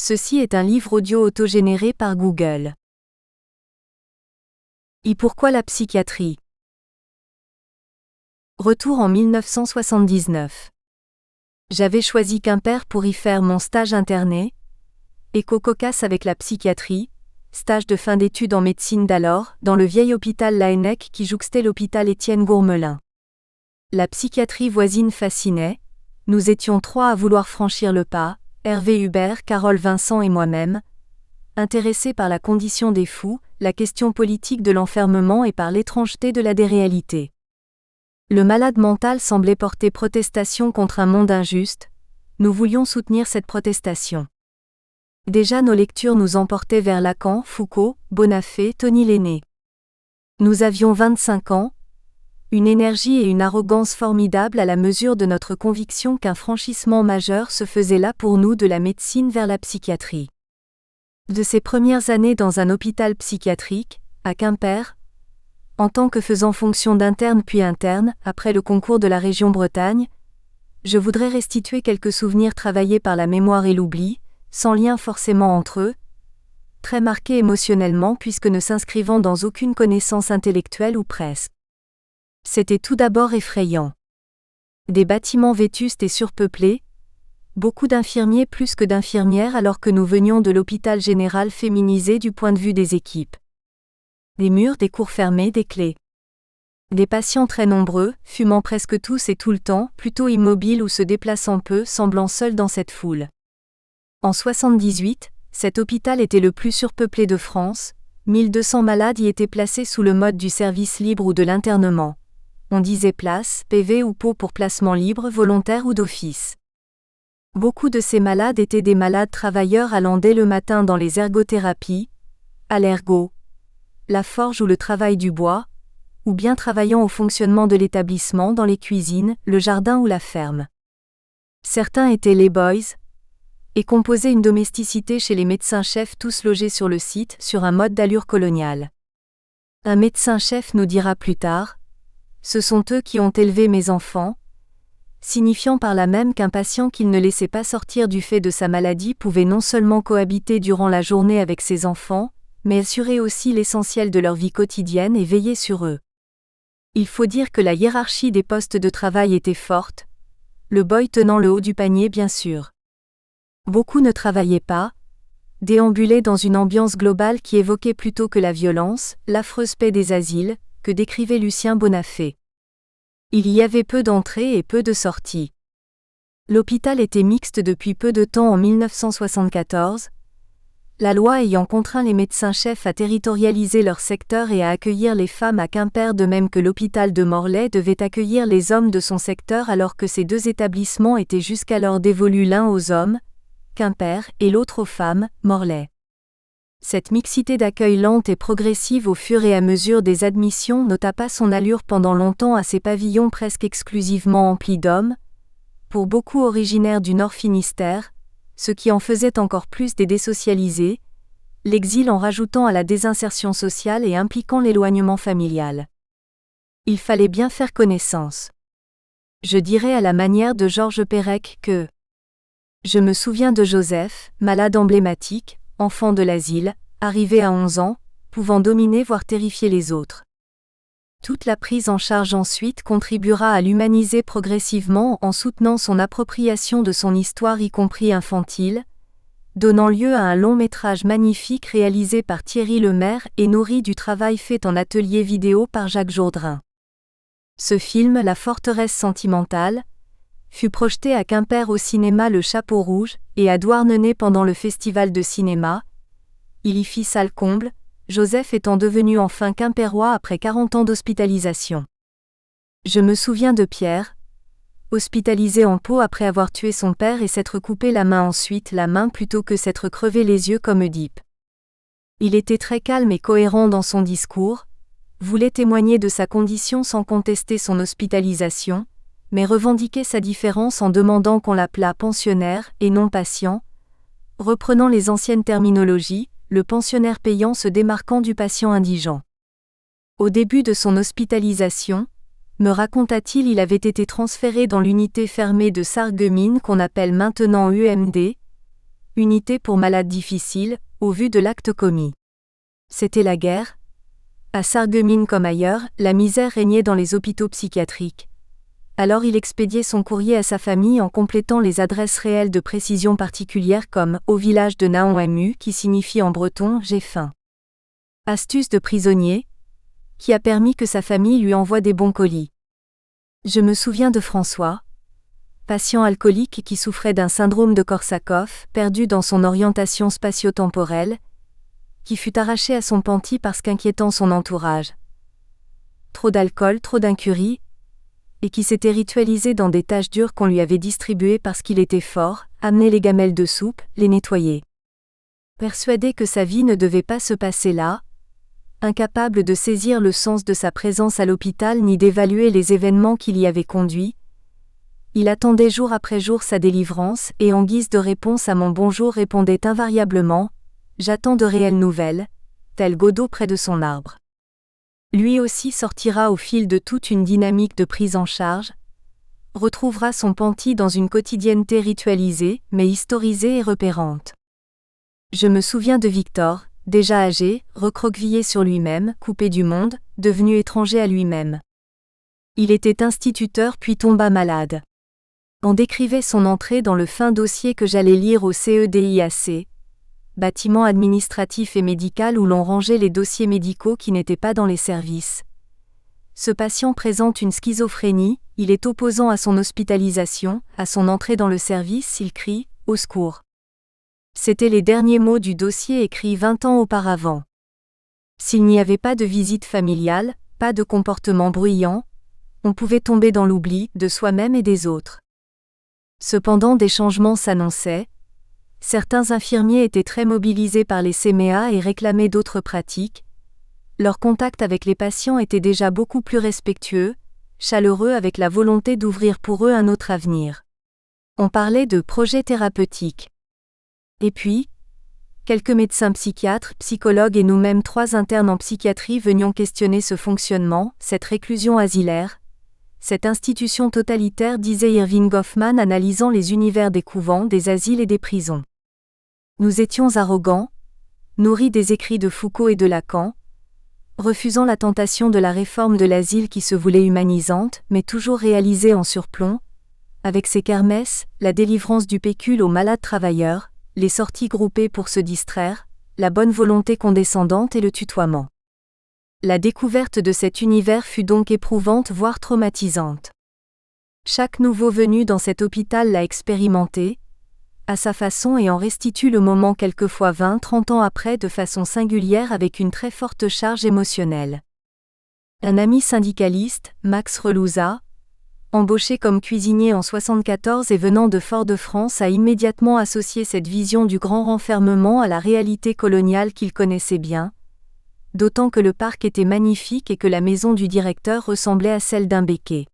Ceci est un livre audio autogénéré par Google. Et pourquoi la psychiatrie? Retour en 1979. J'avais choisi Quimper pour y faire mon stage interné. Écho cocasse avec la psychiatrie, stage de fin d'études en médecine d'alors, dans le vieil hôpital Laennec qui jouxtait l'hôpital Étienne Gourmelin. La psychiatrie voisine fascinait, nous étions 3 à vouloir franchir le pas, Hervé Hubert, Carole Vincent et moi-même, intéressés par la condition des fous, la question politique de l'enfermement et par l'étrangeté de la déréalité. Le malade mental semblait porter protestation contre un monde injuste, nous voulions soutenir cette protestation. Déjà nos lectures nous emportaient vers Lacan, Foucault, Bonafé, Tony Lainé. Nous avions 25 ans, une énergie et une arrogance formidables à la mesure de notre conviction qu'un franchissement majeur se faisait là pour nous de la médecine vers la psychiatrie. De ces premières années dans un hôpital psychiatrique, à Quimper, en tant que faisant fonction d'interne puis interne, après le concours de la région Bretagne, je voudrais restituer quelques souvenirs travaillés par la mémoire et l'oubli, sans lien forcément entre eux, très marqués émotionnellement puisque ne s'inscrivant dans aucune connaissance intellectuelle ou presque. C'était tout d'abord effrayant. Des bâtiments vétustes et surpeuplés, beaucoup d'infirmiers plus que d'infirmières alors que nous venions de l'hôpital général féminisé du point de vue des équipes. Des murs, des cours fermés, des clés. Des patients très nombreux, fumant presque tous et tout le temps, plutôt immobiles ou se déplaçant peu, semblant seuls dans cette foule. En 78, cet hôpital était le plus surpeuplé de France, 1200 malades y étaient placés sous le mode du service libre ou de l'internement. On disait place, PV ou pot pour placement libre, volontaire ou d'office. Beaucoup de ces malades étaient des malades travailleurs allant dès le matin dans les ergothérapies, à l'ergot, la forge ou le travail du bois, ou bien travaillant au fonctionnement de l'établissement dans les cuisines, le jardin ou la ferme. Certains étaient les boys, et composaient une domesticité chez les médecins-chefs tous logés sur le site, sur un mode d'allure coloniale. Un médecin-chef nous dira plus tard, ce sont eux qui ont élevé mes enfants, signifiant par là même qu'un patient qu'il ne laissait pas sortir du fait de sa maladie pouvait non seulement cohabiter durant la journée avec ses enfants, mais assurer aussi l'essentiel de leur vie quotidienne et veiller sur eux. Il faut dire que la hiérarchie des postes de travail était forte, le boy tenant le haut du panier bien sûr. Beaucoup ne travaillaient pas, déambulaient dans une ambiance globale qui évoquait plutôt que la violence, l'affreuse paix des asiles, que décrivait Lucien Bonafé. Il y avait peu d'entrées et peu de sorties. L'hôpital était mixte depuis peu de temps en 1974, la loi ayant contraint les médecins-chefs à territorialiser leur secteur et à accueillir les femmes à Quimper de même que l'hôpital de Morlaix devait accueillir les hommes de son secteur alors que ces deux établissements étaient jusqu'alors dévolus l'un aux hommes, Quimper, et l'autre aux femmes, Morlaix. Cette mixité d'accueil lente et progressive au fur et à mesure des admissions n'ôta pas son allure pendant longtemps à ces pavillons presque exclusivement emplis d'hommes, pour beaucoup originaires du Nord Finistère, ce qui en faisait encore plus des désocialisés, l'exil en rajoutant à la désinsertion sociale et impliquant l'éloignement familial. Il fallait bien faire connaissance. Je dirais à la manière de Georges Perec que je me souviens de Joseph, malade emblématique, enfant de l'asile, arrivé à 11 ans, pouvant dominer voire terrifier les autres. Toute la prise en charge ensuite contribuera à l'humaniser progressivement en soutenant son appropriation de son histoire y compris infantile, donnant lieu à un long métrage magnifique réalisé par Thierry Lemaire et nourri du travail fait en atelier vidéo par Jacques Jourdain. Ce film, La forteresse sentimentale, fut projeté à Quimper au cinéma Le Chapeau Rouge et à Douarnenez pendant le festival de cinéma. Il y fit salle comble, Joseph étant devenu enfin quimpérois après 40 ans d'hospitalisation. Je me souviens de Pierre, hospitalisé en Pau après avoir tué son père et s'être coupé la main ensuite, la main plutôt que s'être crevé les yeux comme Oedipe. Il était très calme et cohérent dans son discours, voulait témoigner de sa condition sans contester son hospitalisation, mais revendiquait sa différence en demandant qu'on l'appelât pensionnaire et non patient, reprenant les anciennes terminologies, le pensionnaire payant se démarquant du patient indigent. Au début de son hospitalisation, me raconta-t-il, il avait été transféré dans l'unité fermée de Sarreguemines qu'on appelle maintenant UMD, unité pour malades difficiles, au vu de l'acte commis. C'était la guerre. À Sarreguemines comme ailleurs, la misère régnait dans les hôpitaux psychiatriques. Alors il expédiait son courrier à sa famille en complétant les adresses réelles de précision particulières comme « au village de Naonmu » qui signifie en breton « j'ai faim ». Astuce de prisonnier, qui a permis que sa famille lui envoie des bons colis. Je me souviens de François, patient alcoolique qui souffrait d'un syndrome de Korsakoff, perdu dans son orientation spatio-temporelle, qui fut arraché à son pentis parce qu'inquiétant son entourage. Trop d'alcool, trop d'incurie, et qui s'était ritualisé dans des tâches dures qu'on lui avait distribuées parce qu'il était fort, amener les gamelles de soupe, les nettoyer. Persuadé que sa vie ne devait pas se passer là, incapable de saisir le sens de sa présence à l'hôpital ni d'évaluer les événements qui l'y avaient conduit, il attendait jour après jour sa délivrance et en guise de réponse à mon bonjour répondait invariablement « J'attends de réelles nouvelles », tel Godot près de son arbre. Lui aussi sortira au fil de toute une dynamique de prise en charge, retrouvera son pentis dans une quotidienneté ritualisée, mais historisée et repérante. Je me souviens de Victor, déjà âgé, recroquevillé sur lui-même, coupé du monde, devenu étranger à lui-même. Il était instituteur puis tomba malade. On décrivait son entrée dans le fin dossier que j'allais lire au CEDIAC, bâtiment administratif et médical où l'on rangeait les dossiers médicaux qui n'étaient pas dans les services. Ce patient présente une schizophrénie, il est opposant à son hospitalisation, à son entrée dans le service, il crie « Au secours ». C'étaient les derniers mots du dossier écrit 20 ans auparavant. S'il n'y avait pas de visite familiale, pas de comportement bruyant, on pouvait tomber dans l'oubli de soi-même et des autres. Cependant des changements s'annonçaient. Certains infirmiers étaient très mobilisés par les CMEA et réclamaient d'autres pratiques. Leur contact avec les patients était déjà beaucoup plus respectueux, chaleureux avec la volonté d'ouvrir pour eux un autre avenir. On parlait de projet thérapeutique. Et puis, quelques médecins psychiatres, psychologues et nous-mêmes 3 internes en psychiatrie venions questionner ce fonctionnement, cette réclusion asilaire, cette institution totalitaire, disait Irving Goffman analysant les univers des couvents, des asiles et des prisons. Nous étions arrogants, nourris des écrits de Foucault et de Lacan, refusant la tentation de la réforme de l'asile qui se voulait humanisante, mais toujours réalisée en surplomb, avec ses kermesses, la délivrance du pécule aux malades travailleurs, les sorties groupées pour se distraire, la bonne volonté condescendante et le tutoiement. La découverte de cet univers fut donc éprouvante voire traumatisante. Chaque nouveau venu dans cet hôpital l'a expérimenté, à sa façon et en restitue le moment quelquefois 20-30 ans après de façon singulière avec une très forte charge émotionnelle. Un ami syndicaliste, Max Relouza, embauché comme cuisinier en 1974 et venant de Fort-de-France, a immédiatement associé cette vision du grand renfermement à la réalité coloniale qu'il connaissait bien, d'autant que le parc était magnifique et que la maison du directeur ressemblait à celle d'un béquet.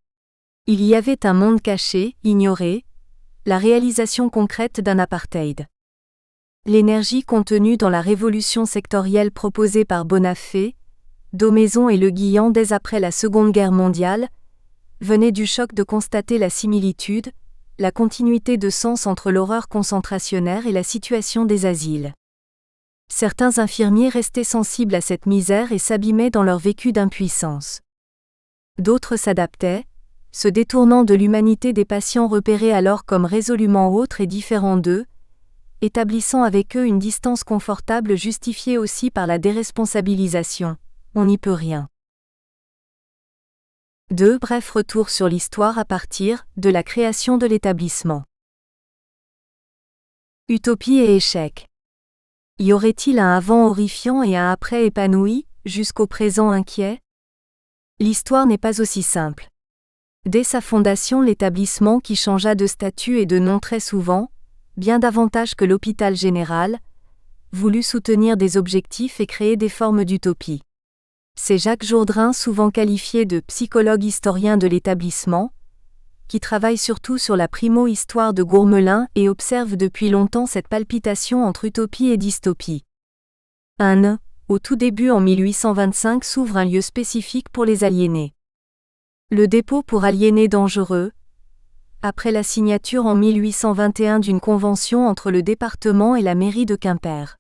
Il y avait un monde caché, ignoré, la réalisation concrète d'un apartheid. L'énergie contenue dans la révolution sectorielle proposée par Bonafé, Daumaison et Le Guillan dès après la Seconde Guerre mondiale, venait du choc de constater la similitude, la continuité de sens entre l'horreur concentrationnaire et la situation des asiles. Certains infirmiers restaient sensibles à cette misère et s'abîmaient dans leur vécu d'impuissance. D'autres s'adaptaient, se détournant de l'humanité des patients repérés alors comme résolument autres et différents d'eux, établissant avec eux une distance confortable justifiée aussi par la déresponsabilisation. On n'y peut rien. 2. Bref retour sur l'histoire à partir de la création de l'établissement. Utopie et échec. Y aurait-il un avant horrifiant et un après épanoui, jusqu'au présent inquiet? L'histoire n'est pas aussi simple. Dès sa fondation, l'établissement qui changea de statut et de nom très souvent, bien davantage que l'hôpital général, voulut soutenir des objectifs et créer des formes d'utopie. C'est Jacques Jourdain, souvent qualifié de psychologue historien de l'établissement, qui travaille surtout sur la primo-histoire de Gourmelin et observe depuis longtemps cette palpitation entre utopie et dystopie. Au tout début en 1825 s'ouvre un lieu spécifique pour les aliénés. Le dépôt pour aliénés dangereux, après la signature en 1821 d'une convention entre le département et la mairie de Quimper.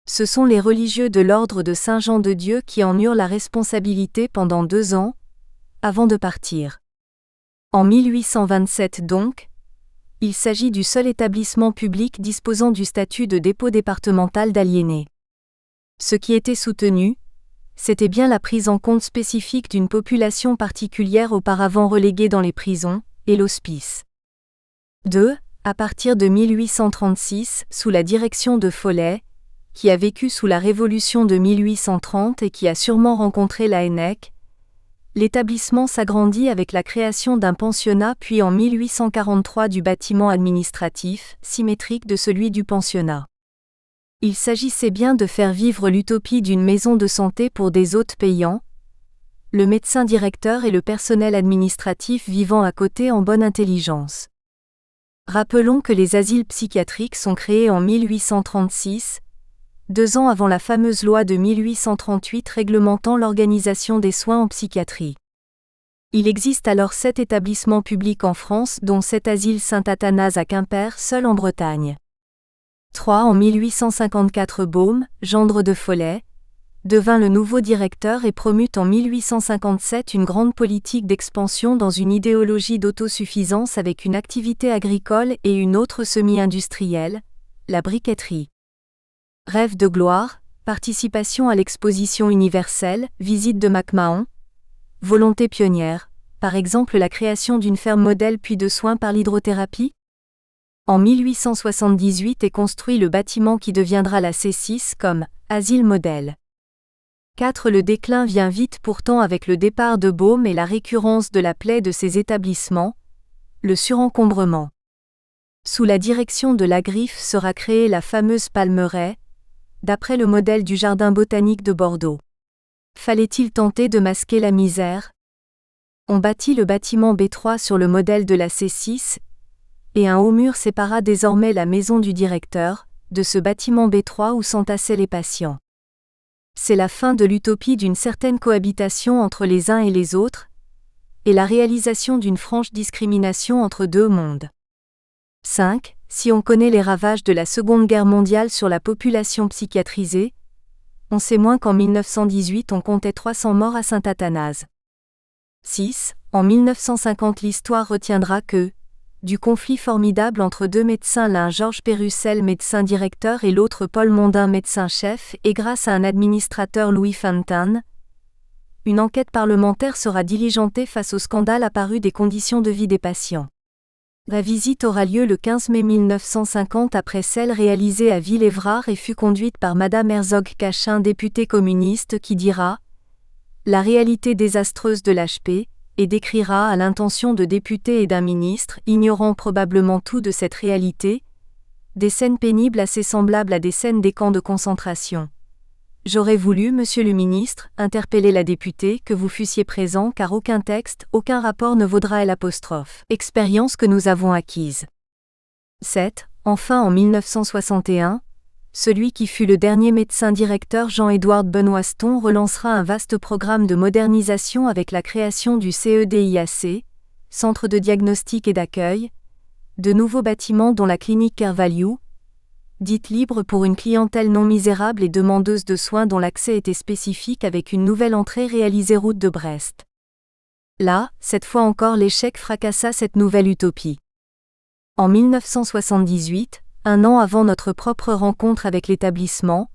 Ce sont les religieux de l'ordre de Saint-Jean-de-Dieu qui en eurent la responsabilité pendant 2 ans, avant de partir. En 1827 donc, il s'agit du seul établissement public disposant du statut de dépôt départemental d'aliénés. Ce qui était soutenu, c'était bien la prise en compte spécifique d'une population particulière auparavant reléguée dans les prisons, et l'hospice. 2. À partir de 1836, sous la direction de Follet, qui a vécu sous la Révolution de 1830 et qui a sûrement rencontré la Hennec, l'établissement s'agrandit avec la création d'un pensionnat puis en 1843 du bâtiment administratif, symétrique de celui du pensionnat. Il s'agissait bien de faire vivre l'utopie d'une maison de santé pour des hôtes payants, le médecin directeur et le personnel administratif vivant à côté en bonne intelligence. Rappelons que les asiles psychiatriques sont créés en 1836, 2 ans avant la fameuse loi de 1838 réglementant l'organisation des soins en psychiatrie. Il existe alors 7 établissements publics en France dont 7 asiles Saint-Athanase à Quimper, seul en Bretagne. 3. En 1854 Baume, gendre de Follet, devint le nouveau directeur et promut en 1857 une grande politique d'expansion dans une idéologie d'autosuffisance avec une activité agricole et une autre semi-industrielle, la briqueterie. Rêve de gloire, participation à l'exposition universelle, visite de MacMahon, volonté pionnière, par exemple la création d'une ferme modèle puis de soins par l'hydrothérapie. En 1878 est construit le bâtiment qui deviendra la C6 comme asile modèle. 4. Le déclin vient vite pourtant avec le départ de Baume et la récurrence de la plaie de ces établissements, le surencombrement. Sous la direction de Lagriffe sera créée la fameuse Palmeraie, d'après le modèle du Jardin botanique de Bordeaux. Fallait-il tenter de masquer la misère? On bâtit le bâtiment B3 sur le modèle de la C6, et un haut mur sépara désormais la maison du directeur, de ce bâtiment B3 où s'entassaient les patients. C'est la fin de l'utopie d'une certaine cohabitation entre les uns et les autres, et la réalisation d'une franche discrimination entre 2 mondes. 5. Si on connaît les ravages de la Seconde Guerre mondiale sur la population psychiatrisée, on sait moins qu'en 1918 on comptait 300 morts à Saint-Athanase. 6. En 1950 l'histoire retiendra que, du conflit formidable entre 2 médecins, l'un Georges Pérussel médecin directeur et l'autre Paul Mondin médecin chef, et grâce à un administrateur Louis Fantin, une enquête parlementaire sera diligentée face au scandale apparu des conditions de vie des patients. La visite aura lieu le 15 mai 1950 après celle réalisée à Villévrard et fut conduite par Madame Herzog-Cachin, députée communiste, qui dira « La réalité désastreuse de l'HP » et décrira à l'intention de députés et d'un ministre, ignorant probablement tout de cette réalité, des scènes pénibles assez semblables à des scènes des camps de concentration. J'aurais voulu, monsieur le ministre, interpeller la députée, que vous fussiez présent car aucun texte, aucun rapport ne vaudra l'apostrophe. Expérience que nous avons acquise. 7. Enfin en 1961, celui qui fut le dernier médecin directeur Jean-Édouard Benoiston relancera un vaste programme de modernisation avec la création du CEDIAC, Centre de diagnostic et d'accueil, de nouveaux bâtiments dont la clinique Care-Value, dite libre pour une clientèle non misérable et demandeuse de soins dont l'accès était spécifique avec une nouvelle entrée réalisée route de Brest. Là, cette fois encore l'échec fracassa cette nouvelle utopie. En 1978, 1 an avant notre propre rencontre avec l'établissement,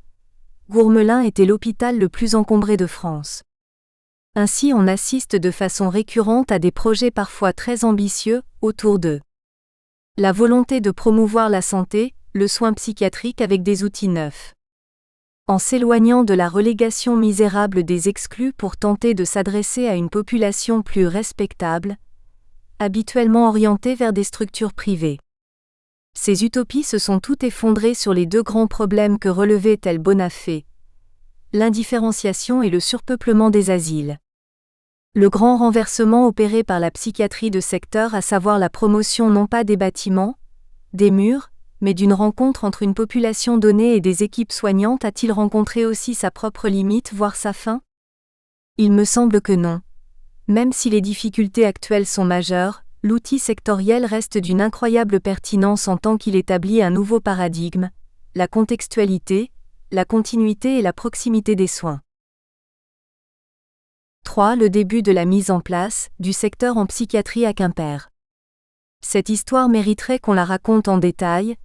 Gourmelin était l'hôpital le plus encombré de France. Ainsi on assiste de façon récurrente à des projets parfois très ambitieux, autour d'eux. La volonté de promouvoir la santé, le soin psychiatrique avec des outils neufs. En s'éloignant de la relégation misérable des exclus pour tenter de s'adresser à une population plus respectable, habituellement orientée vers des structures privées. Ces utopies se sont toutes effondrées sur les 2 grands problèmes que relevait tel Bonafé, l'indifférenciation et le surpeuplement des asiles. Le grand renversement opéré par la psychiatrie de secteur, à savoir la promotion non pas des bâtiments, des murs, mais d'une rencontre entre une population donnée et des équipes soignantes, a-t-il rencontré aussi sa propre limite, voire sa fin? Il me semble que non. Même si les difficultés actuelles sont majeures, L'outil sectoriel reste d'une incroyable pertinence en tant qu'il établit un nouveau paradigme, la contextualité, la continuité et la proximité des soins. 3. Le début de la mise en place du secteur en psychiatrie à Quimper. Cette histoire mériterait qu'on la raconte en détail,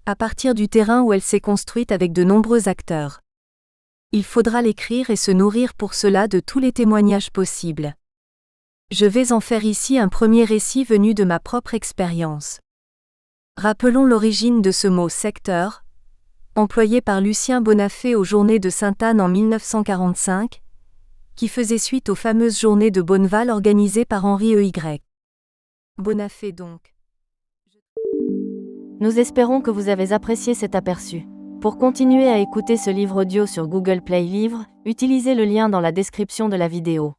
à partir du terrain où elle s'est construite avec de nombreux acteurs. Il faudra l'écrire et se nourrir pour cela de tous les témoignages possibles. Je vais en faire ici un premier récit venu de ma propre expérience. Rappelons l'origine de ce mot « secteur », employé par Lucien Bonafé aux Journées de Sainte-Anne en 1945, qui faisait suite aux fameuses Journées de Bonneval organisées par Henri E.Y. Bonafé donc. Nous espérons que vous avez apprécié cet aperçu. Pour continuer à écouter ce livre audio sur Google Play Livres, utilisez le lien dans la description de la vidéo.